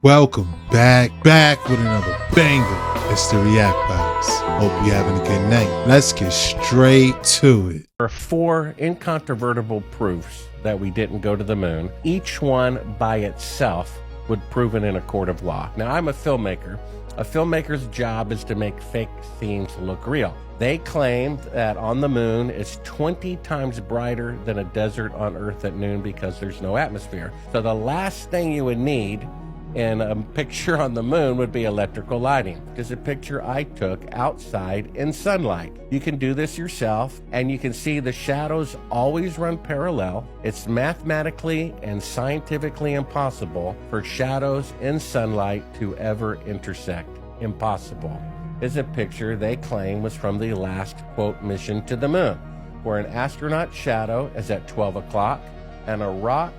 Welcome back with another banger. It's the React Box. Hope you're having a good night. Let's get straight to it. There are 4 incontrovertible proofs that we didn't go to the moon. Each one by itself would prove it in a court of law. Now, I'm a filmmaker. A filmmaker's job is to make fake scenes look real. They claim that on the moon it's 20 times brighter than a desert on Earth at noon because there's no atmosphere. So the last thing you would need in a picture on the moon would be electrical lighting. This is a picture I took outside in sunlight. You can do this yourself, and you can see the shadows always run parallel. It's mathematically and scientifically impossible for shadows in sunlight to ever intersect. Impossible. This is a picture they claim was from the last, quote, mission to the moon, where an astronaut shadow is at 12 o'clock and a rock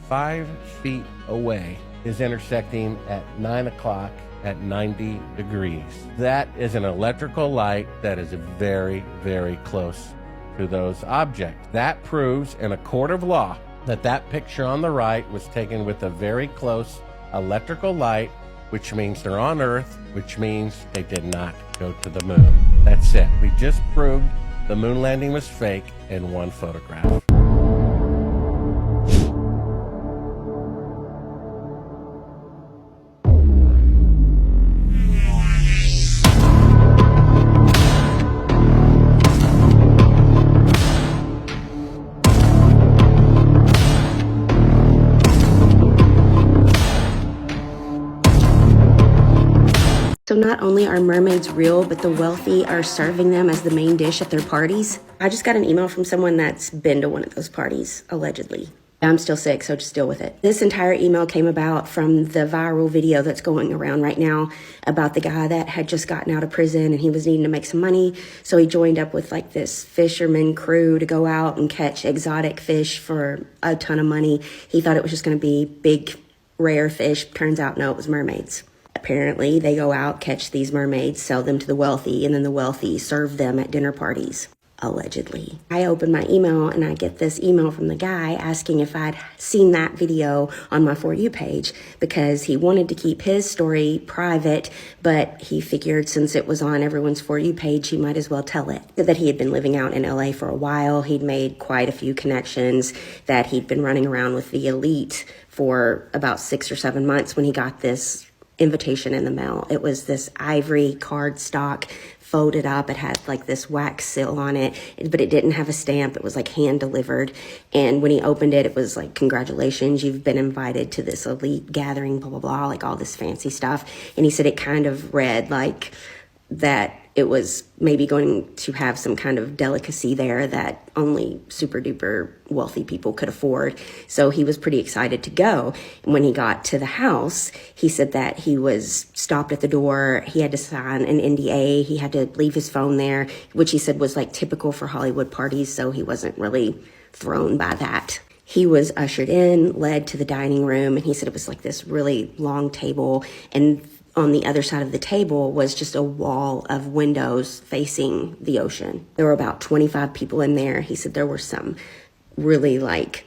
5 feet away is intersecting at 9 o'clock at 90 degrees. That is an electrical light that is very, very close to those objects. That proves in a court of law that that picture on the right was taken with a very close electrical light, which means they're on Earth, which means they did not go to the moon. That's it. We just proved the moon landing was fake in one photograph. So not only are mermaids real, but the wealthy are serving them as the main dish at their parties. I just got an email from someone that's been to one of those parties, allegedly. I'm still sick, so just deal with it. This entire email came about from the viral video that's going around right now about the guy that had just gotten out of prison and he was needing to make some money. So he joined up with like this fisherman crew to go out and catch exotic fish for a ton of money. He thought it was just going to be big, rare fish. Turns out, no, it was mermaids. Apparently, they go out, catch these mermaids, sell them to the wealthy, and then the wealthy serve them at dinner parties, allegedly. I open my email, and I get this email from the guy asking if I'd seen that video on my For You page, because he wanted to keep his story private, but he figured since it was on everyone's For You page, he might as well tell it. That he had been living out in LA for a while, he'd made quite a few connections, that he'd been running around with the elite for about 6 or 7 months when he got this invitation in the mail. It was this ivory cardstock folded up. It had like this wax seal on it, but it didn't have a stamp. It was like hand delivered. And when he opened it, it was like, congratulations, you've been invited to this elite gathering, blah, blah, blah, like all this fancy stuff. And he said it kind of read like that it was maybe going to have some kind of delicacy there that only super duper wealthy people could afford. So he was pretty excited to go. And when he got to the house, he said that he was stopped at the door. He had to sign an NDA. He had to leave his phone there, which he said was like typical for Hollywood parties. So he wasn't really thrown by that. He was ushered in, led to the dining room, and he said it was like this really long table, and on the other side of the table was just a wall of windows facing the ocean. There were about 25 people in there. He said there were some really like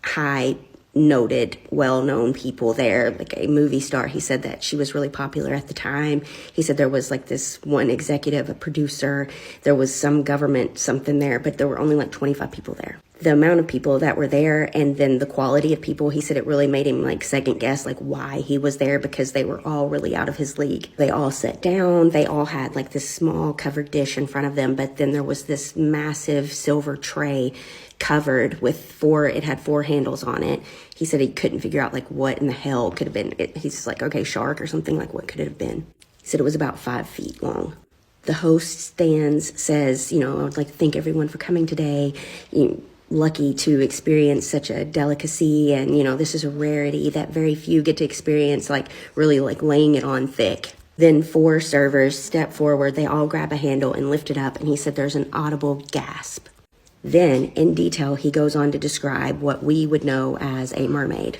high noted, well-known people there, like a movie star. He said that she was really popular at the time. He said there was like this one executive, a producer. There was some government something there, but there were only like 25 people there. The amount of people that were there and then the quality of people, he said it really made him like second guess like why he was there, because they were all really out of his league. They all sat down. They all had like this small covered dish in front of them, but then there was this massive silver tray covered with it had 4 handles on it. He said he couldn't figure out like what in the hell could have been it. He's like, okay, shark or something, like what could it have been? He said it was about 5 feet long. The host stands, says, I would like to thank everyone for coming today. Lucky to experience such a delicacy, and this is a rarity that very few get to experience, like really like laying it on thick. Then 4 servers step forward. They all grab a handle and lift it up, and he said there's an audible gasp. Then in detail he goes on to describe what we would know as a mermaid.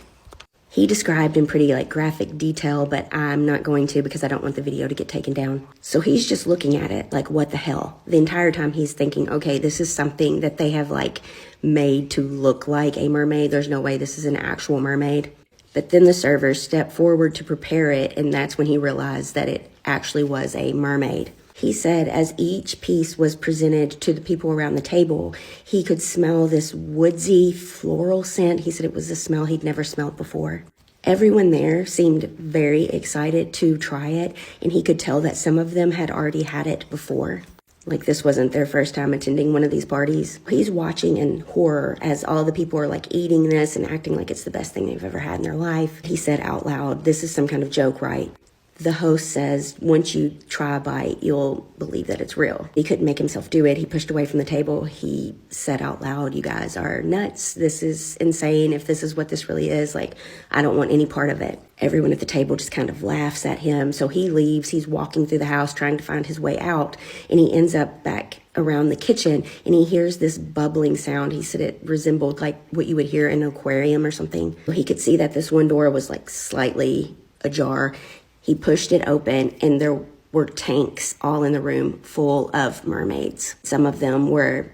He described in pretty like graphic detail, but I'm not going to because I don't want the video to get taken down. So he's just looking at it like, what the hell? The entire time he's thinking, okay, this is something that they have like made to look like a mermaid. There's no way this is an actual mermaid. But then the servers stepped forward to prepare it, and that's when he realized that it actually was a mermaid. He said as each piece was presented to the people around the table, he could smell this woodsy floral scent. He said it was a smell he'd never smelled before. Everyone there seemed very excited to try it, and he could tell that some of them had already had it before. Like this wasn't their first time attending one of these parties. He's watching in horror as all the people are like eating this and acting like it's the best thing they've ever had in their life. He said out loud, "This is some kind of joke, right?" The host says, "Once you try a bite, you'll believe that it's real." He couldn't make himself do it. He pushed away from the table. He said out loud, "You guys are nuts. This is insane. If this is what this really is, like, I don't want any part of it." Everyone at the table just kind of laughs at him. So he leaves. He's walking through the house trying to find his way out. And he ends up back around the kitchen and he hears this bubbling sound. He said it resembled like what you would hear in an aquarium or something. He could see that this one door was like slightly ajar. He pushed it open and there were tanks all in the room full of mermaids. Some of them were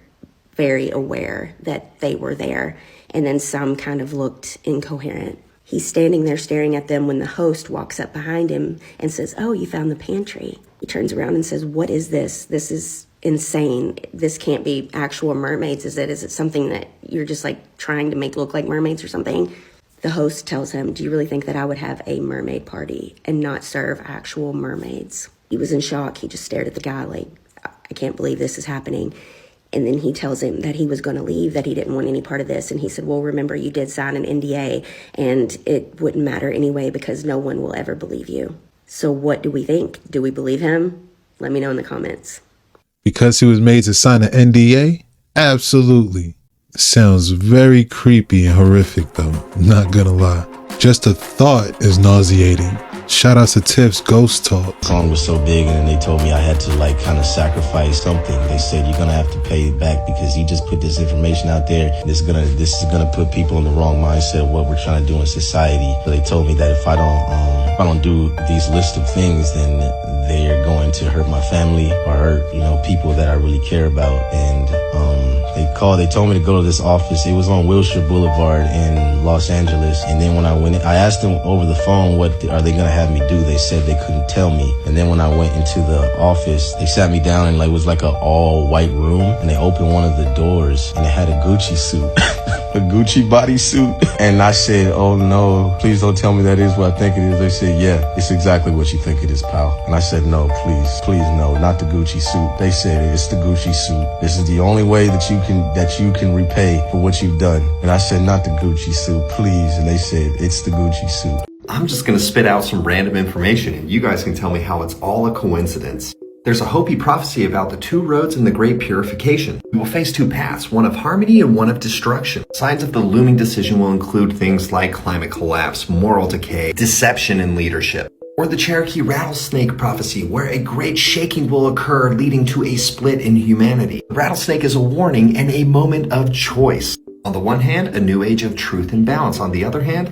very aware that they were there, and then some kind of looked incoherent. He's standing there staring at them when the host walks up behind him and says, "Oh, you found the pantry." He turns around and says, "What is this? This is insane. This can't be actual mermaids, is it? Is it something that you're just like trying to make look like mermaids or something?" The host tells him, "Do you really think that I would have a mermaid party and not serve actual mermaids?" He was in shock. He just stared at the guy like, "I can't believe this is happening." And then he tells him that he was going to leave, that he didn't want any part of this. And he said, "Well, remember, you did sign an NDA and it wouldn't matter anyway because no one will ever believe you." So what do we think? Do we believe him? Let me know in the comments. Because he was made to sign an NDA? Absolutely. Sounds very creepy and horrific though, not gonna lie. Just the thought is nauseating. Shout out to Tiff's Ghost Talk. The song was so big and they told me I had to like kind of sacrifice something. They said you're gonna have to pay it back because he just put this information out there. This is gonna put people in the wrong mindset of what we're trying to do in society. So they told me that if I don't do these list of things, then they're going to hurt my family or hurt, people that I really care about. And they told me to go to this office. It was on Wilshire Boulevard in Los Angeles. And then when I went in, I asked them over the phone, what are they going to have me do? They said they couldn't tell me. And then when I went into the office, they sat me down and it was like an all white room. And they opened one of the doors and it had a Gucci suit, a Gucci bodysuit. And I said, "Oh no, please don't tell me that is what I think it is." They said, "Yeah, it's exactly what you think it is, pal." And I said, "No, please no, not the Gucci suit." They said, "It's the Gucci suit. This is the only way that you can repay for what you've done." And I said, "Not the Gucci suit, please." And they said, "It's the Gucci suit." I'm just gonna spit out some random information and you guys can tell me how it's all a coincidence. There's a Hopi prophecy about the two roads in the Great Purification. We will face two paths, one of harmony and one of destruction. Signs of the looming decision will include things like climate collapse, moral decay, deception in leadership. Or the Cherokee rattlesnake prophecy, where a great shaking will occur leading to a split in humanity. The rattlesnake is a warning and a moment of choice. On the one hand, a new age of truth and balance. On the other hand,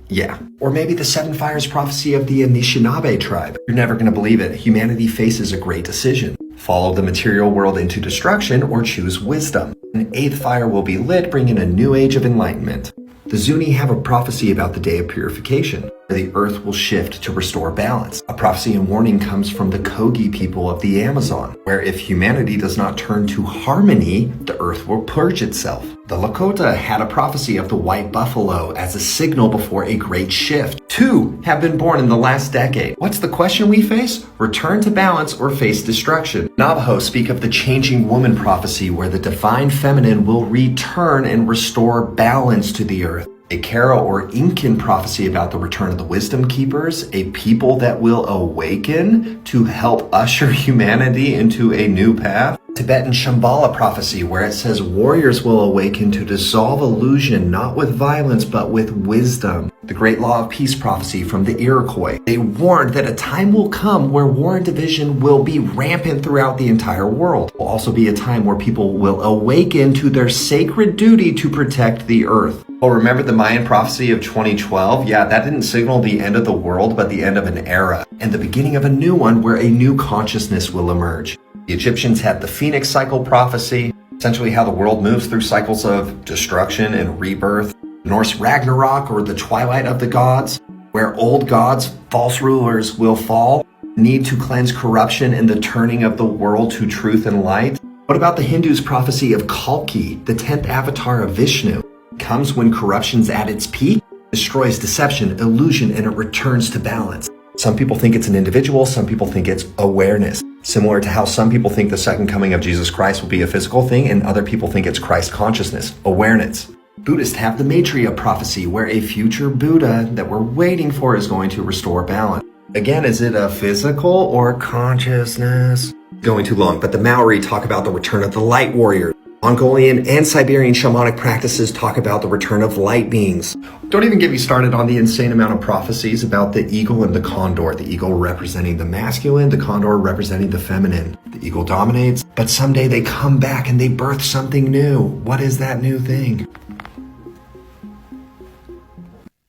yeah. Or maybe the Seven Fires prophecy of the Anishinaabe tribe. You're never going to believe it. Humanity faces a great decision. Follow the material world into destruction or choose wisdom. An eighth fire will be lit, bringing a new age of enlightenment. The Zuni have a prophecy about the day of purification, where the earth will shift to restore balance. A prophecy and warning comes from the Kogi people of the Amazon, where if humanity does not turn to harmony, the earth will purge itself. The Lakota had a prophecy of the white buffalo as a signal before a great shift. Two have been born in the last decade. What's the question we face? Return to balance or face destruction. Navajo speak of the changing woman prophecy, where the divine feminine will return and restore balance to the earth. A Kara or Incan prophecy about the return of the wisdom keepers, a people that will awaken to help usher humanity into a new path. Tibetan Shambhala prophecy, where it says warriors will awaken to dissolve illusion, not with violence, but with wisdom. The Great Law of Peace prophecy from the Iroquois. They warned that a time will come where war and division will be rampant throughout the entire world. It will also be a time where people will awaken to their sacred duty to protect the earth. Oh, remember the Mayan prophecy of 2012? Yeah, that didn't signal the end of the world, but the end of an era, and the beginning of a new one where a new consciousness will emerge. The Egyptians had the Phoenix cycle prophecy, essentially how the world moves through cycles of destruction and rebirth. Norse Ragnarok or the twilight of the gods, where old gods, false rulers will fall, need to cleanse corruption in the turning of the world to truth and light? What about the Hindus' prophecy of Kalki, the 10th avatar of Vishnu? Comes when corruption's at its peak, destroys deception, illusion, and it returns to balance. Some people think it's an individual, some people think it's awareness. Similar to how some people think the second coming of Jesus Christ will be a physical thing, and other people think it's Christ consciousness, awareness. Buddhists have the Maitreya prophecy, where a future Buddha that we're waiting for is going to restore balance. Again, is it a physical or consciousness? Going too long, but the Maori talk about the return of the light warrior. Mongolian and Siberian shamanic practices talk about the return of light beings. Don't even get me started on the insane amount of prophecies about the eagle and the condor. The eagle representing the masculine, the condor representing the feminine. The eagle dominates, but someday they come back and they birth something new. What is that new thing?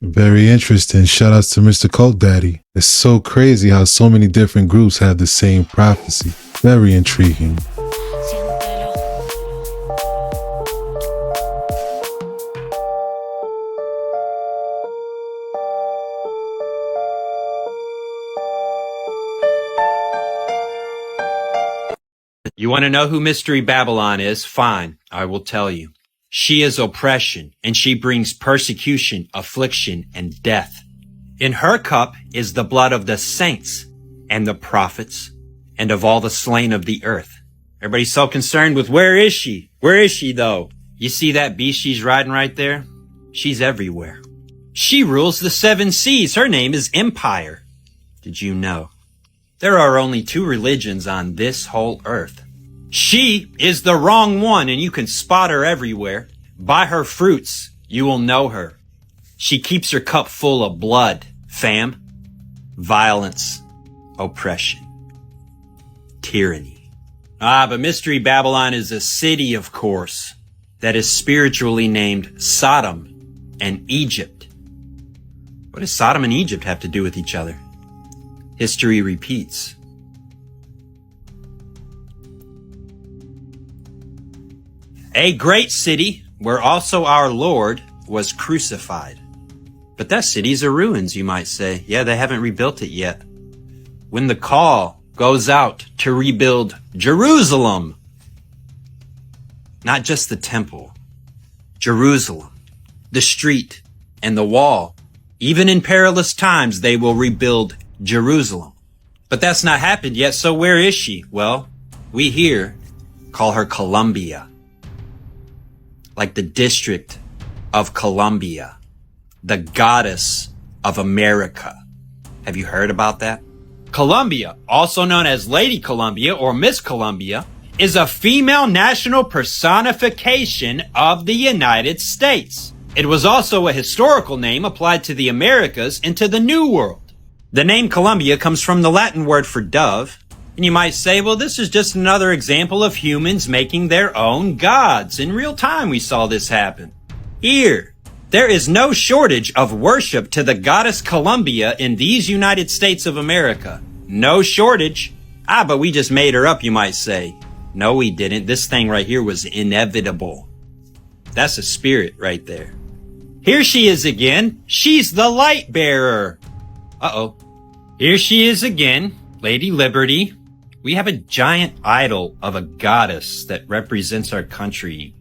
Very interesting. Shout outs to Mr. Cult Daddy. It's so crazy how so many different groups have the same prophecy. Very intriguing. You want to know who Mystery Babylon is? Fine, I will tell you. She is oppression, and she brings persecution, affliction, and death. In her cup is the blood of the saints and the prophets and of all the slain of the earth. Everybody's so concerned with where is she? Where is she, though? You see that beast she's riding right there? She's everywhere. She rules the 7 seas. Her name is Empire. Did you know? There are only 2 religions on this whole earth. She is the wrong one, and you can spot her everywhere. By her fruits, you will know her. She keeps her cup full of blood, fam. Violence, oppression, tyranny. But Mystery Babylon is a city, of course, that is spiritually named Sodom and Egypt. What does Sodom and Egypt have to do with each other? History repeats. A great city where also our Lord was crucified. But that city's a ruins, you might say. Yeah, they haven't rebuilt it yet. When the call goes out to rebuild Jerusalem, not just the temple, Jerusalem, the street, and the wall, even in perilous times, they will rebuild Jerusalem. But that's not happened yet, so where is she? Well, we here call her Columbia. Like the District of Columbia, the goddess of America. Have you heard about that? Columbia, also known as Lady Columbia or Miss Columbia, is a female national personification of the United States. It was also a historical name applied to the Americas and to the New World. The name Columbia comes from the Latin word for dove. And you might say, well, this is just another example of humans making their own gods. In real time, we saw this happen. Here, there is no shortage of worship to the goddess Columbia in these United States of America. No shortage. But we just made her up, you might say. No, we didn't. This thing right here was inevitable. That's a spirit right there. Here she is again. She's the light bearer. Uh-oh. Here she is again, Lady Liberty. We have a giant idol of a goddess that represents our country.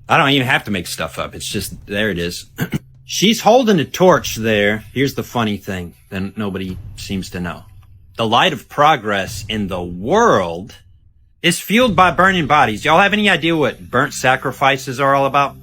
I don't even have to make stuff up. It's just, there it is. She's holding a torch there. Here's the funny thing that nobody seems to know. The light of progress in the world is fueled by burning bodies. Y'all have any idea what burnt sacrifices are all about?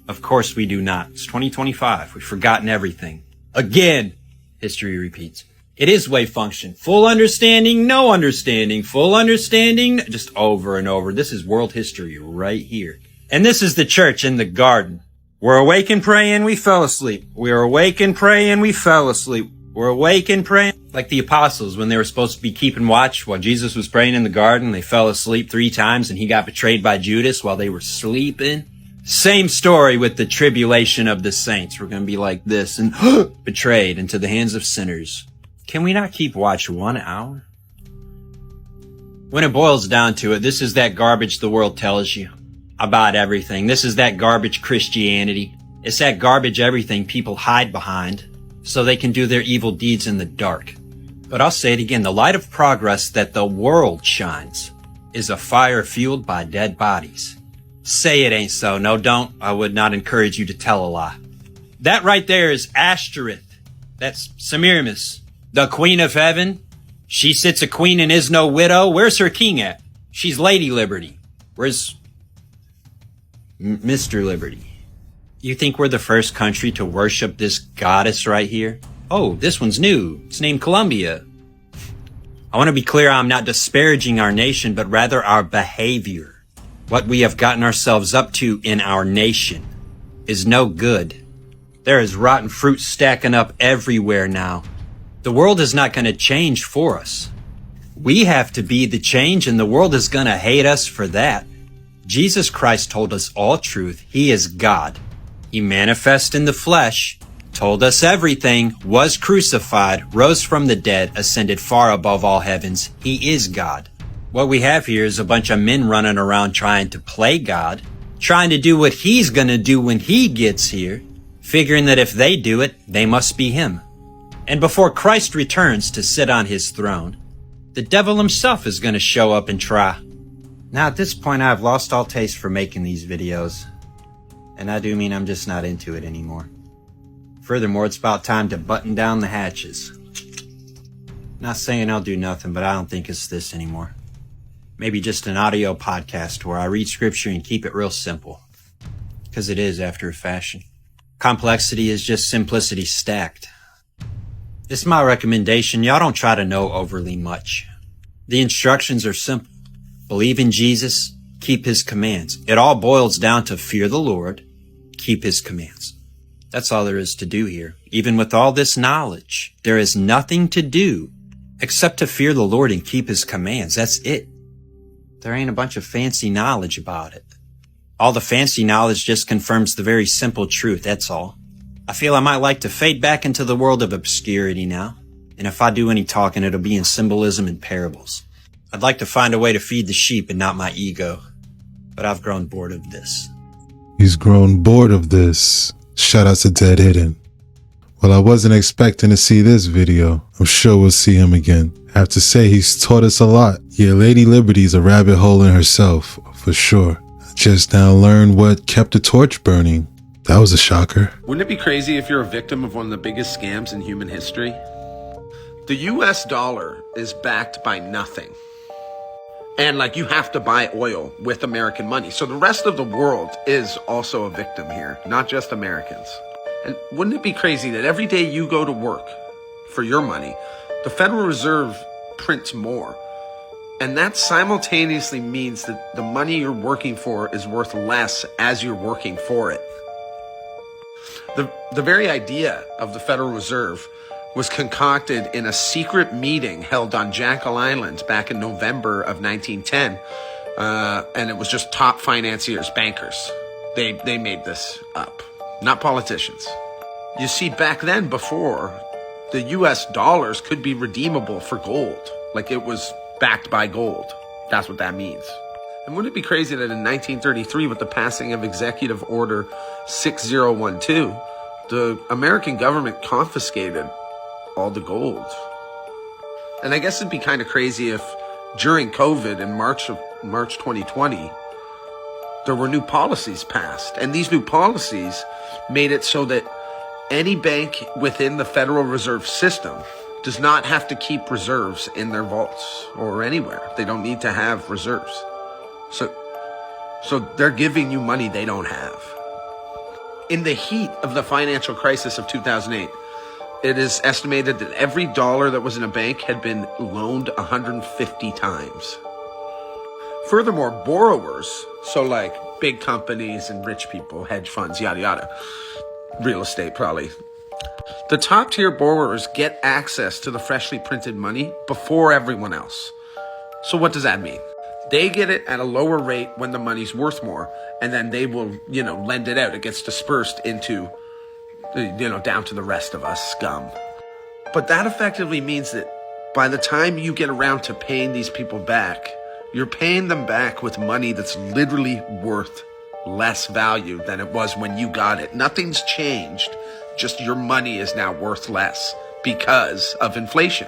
Of course we do not. It's 2025. We've forgotten everything. Again, history repeats. It is wave function. Full understanding, no understanding, full understanding, just over and over. This is world history right here. And this is the church in the garden. We're awake and praying, we fell asleep. We're awake and praying, we fell asleep. We're awake and praying. Like the apostles when they were supposed to be keeping watch while Jesus was praying in the garden. They fell asleep 3 times and he got betrayed by Judas while they were sleeping. Same story with the tribulation of the saints. We're going to be like this and betrayed into the hands of sinners. Can we not keep watch 1 hour? When it boils down to it, this is that garbage the world tells you. about everything. This is that garbage Christianity. It's that garbage everything people hide behind so they can do their evil deeds in the dark. But I'll say it again, the light of progress that the world shines is a fire fueled by dead bodies. Say it ain't so. No, don't. I would not encourage you to tell a lie. That right there is Ashtoreth. That's Semiramis, the Queen of Heaven. She sits a queen and is no widow. Where's her king at? She's Lady Liberty. Where's Mr. Liberty? You think we're the first country to worship this goddess right here? Oh, this one's new. It's named Columbia. I want to be clear, I'm not disparaging our nation, but rather our behavior. What we have gotten ourselves up to in our nation is no good. There is rotten fruit stacking up everywhere now. The world is not going to change for us. We have to be the change, and the world is going to hate us for that. Jesus Christ told us all truth. He is God. He manifested in the flesh, told us everything, was crucified, rose from the dead, ascended far above all heavens. He is God. What we have here is a bunch of men running around trying to play God, trying to do what he's going to do when he gets here, figuring that if they do it, they must be him. And before Christ returns to sit on his throne, the devil himself is going to show up and try. Now at this point, I've lost all taste for making these videos. And I do mean I'm just not into it anymore. Furthermore, it's about time to button down the hatches. Not saying I'll do nothing, but I don't think it's this anymore. Maybe just an audio podcast where I read scripture and keep it real simple. Because it is after a fashion. Complexity is just simplicity stacked. It's my recommendation. Y'all don't try to know overly much. The instructions are simple. Believe in Jesus, keep his commands. It all boils down to fear the Lord, keep his commands. That's all there is to do here. Even with all this knowledge, there is nothing to do except to fear the Lord and keep his commands. That's it. There ain't a bunch of fancy knowledge about it. All the fancy knowledge just confirms the very simple truth, that's all. I feel I might like to fade back into the world of obscurity now. And if I do any talking, it'll be in symbolism and parables. I'd like to find a way to feed the sheep and not my ego. But I've grown bored of this. He's grown bored of this. Shout out to Dead Hidden. Well, I wasn't expecting to see this video. I'm sure we'll see him again. I have to say, he's taught us a lot. Yeah, Lady Liberty's a rabbit hole in herself, for sure. I just now learned what kept the torch burning. That was a shocker. Wouldn't it be crazy if you're a victim of one of the biggest scams in human history? The US dollar is backed by nothing. And you have to buy oil with American money. So the rest of the world is also a victim here, not just Americans. And wouldn't it be crazy that every day you go to work for your money, the Federal Reserve prints more? And that simultaneously means that the money you're working for is worth less as you're working for it. The very idea of the Federal Reserve was concocted in a secret meeting held on Jekyll Island back in November of 1910. And it was just top financiers, bankers. They made this up, not politicians. You see, back then, before, the US dollars could be redeemable for gold. It was backed by gold. That's what that means. And wouldn't it be crazy that in 1933, with the passing of Executive Order 6012, the American government confiscated all the gold? And I guess it'd be kind of crazy if during COVID in March 2020, there were new policies passed. And these new policies made it so that any bank within the Federal Reserve System does not have to keep reserves in their vaults or anywhere. They don't need to have reserves. So they're giving you money they don't have. In the heat of the financial crisis of 2008, it is estimated that every dollar that was in a bank had been loaned 150 times. Furthermore, borrowers, so big companies and rich people, hedge funds, yada yada, real estate probably, the top tier borrowers get access to the freshly printed money before everyone else. So what does that mean? They get it at a lower rate when the money's worth more, and then they will, lend it out. It gets dispersed into, down to the rest of us scum. But that effectively means that by the time you get around to paying these people back, you're paying them back with money that's literally worth less value than it was when you got it. Nothing's changed. Just your money is now worth less because of inflation.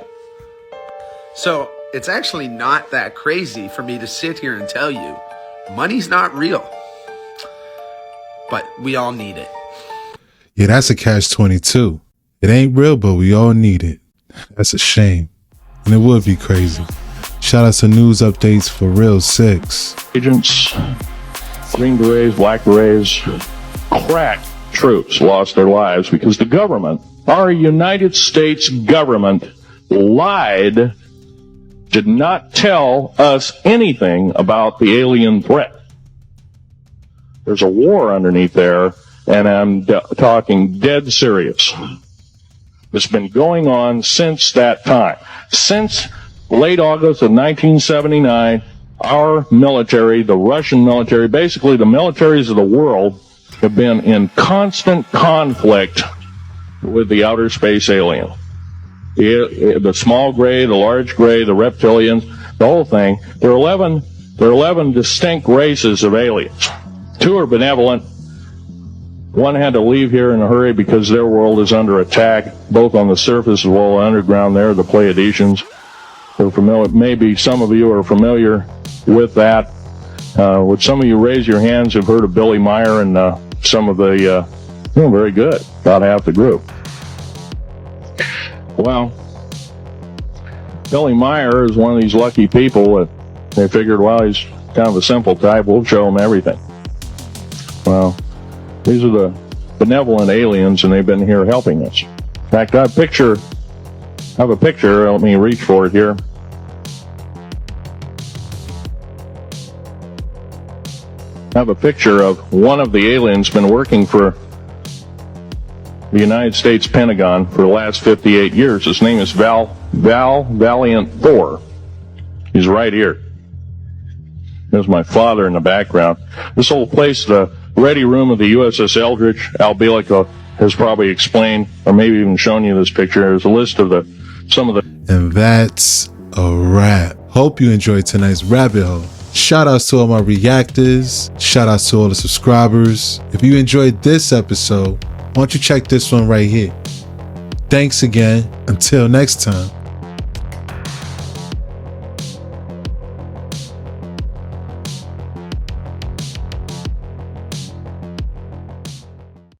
So it's actually not that crazy for me to sit here and tell you money's not real, but we all need it. Yeah, that's a catch-22. It ain't real, but we all need it. That's a shame. And it would be crazy. Shout out to news updates for Real 6. Agents, Green Berets, Black Berets, crack troops lost their lives because the government, our United States government, lied, did not tell us anything about the alien threat. There's a war underneath there, and I'm talking dead serious. It's been going on since that time. Since late August of 1979, our military, the Russian military, basically the militaries of the world, have been in constant conflict with the outer space alien. The small gray, the large gray, the reptilians, the whole thing. There are 11 distinct races of aliens. 2 are benevolent. 1 had to leave here in a hurry because their world is under attack, both on the surface as well as underground there, the Pleiadians. They're familiar, maybe some of you are familiar with that. Would some of you raise your hands have heard of Billy Meyer and some of the, very good, about half the group. Well, Billy Meyer is one of these lucky people that they figured, well, he's kind of a simple type, we'll show him everything. Well, these are the benevolent aliens, and they've been here helping us. In fact, I have a picture, let me reach for it here. I have a picture of one of the aliens been working for the United States Pentagon for the last 58 years. His name is Valiant Thor. He's right here. There's my father in the background. This whole place, the ready room of the USS Eldridge, Al Bielek has probably explained, or maybe even shown you this picture. There's a list of some of the... And that's a wrap. Hope you enjoyed tonight's rabbit hole. Shout outs to all my reactors. Shout outs to all the subscribers. If you enjoyed this episode, why don't you check this one right here. Thanks again. Until next time.